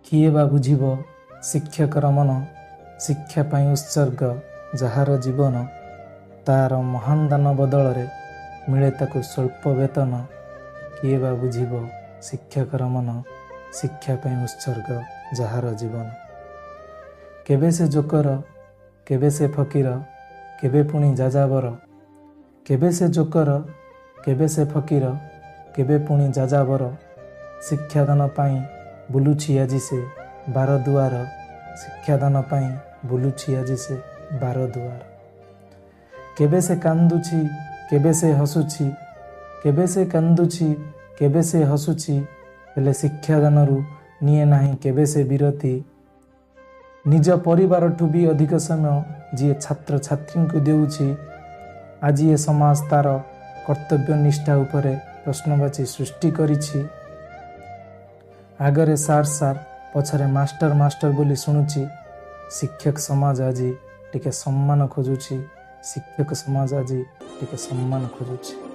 किए बा बुझिब शिक्षकर मन शिक्षा पाई उत्सर्ग जार जीवन तार महान दान बदल रे मिले ताकु स्वल्प वेतन किए बा बुझिब शिक्षकर मन शिक्षा पाई उत्सर्ग जार जीवन केबे से जोकर केबे से फकीर केबे पुणी जाजाबर केबे से जोकर केबे से फकीर केबे पुणी जाजाबर शिक्षादान पाई बुलुछि आजी से बार दुआर शिक्षादान पाई बुलुछि आजी से बार दुआर केबे से कांदुछि केबे से हसुछि केबे से कांदुछि केबे से हसुछि हेले शिक्षादानरू निए नाही केबे से विरति निज परिवार ठू भी अधिक समय जी छात्र छात्री को देउछि आज ये समाज तार कर्तव्य निष्ठा उपरे प्रश्नवाची सृष्टि करिछि आगरे सार सार पछरे मास्टर मास्टर बोली शुणुछि शिक्षक समाज आज टिके सम्मान खोजुछि शिक्षक समाज आज टिके सम्मान खोजुछि।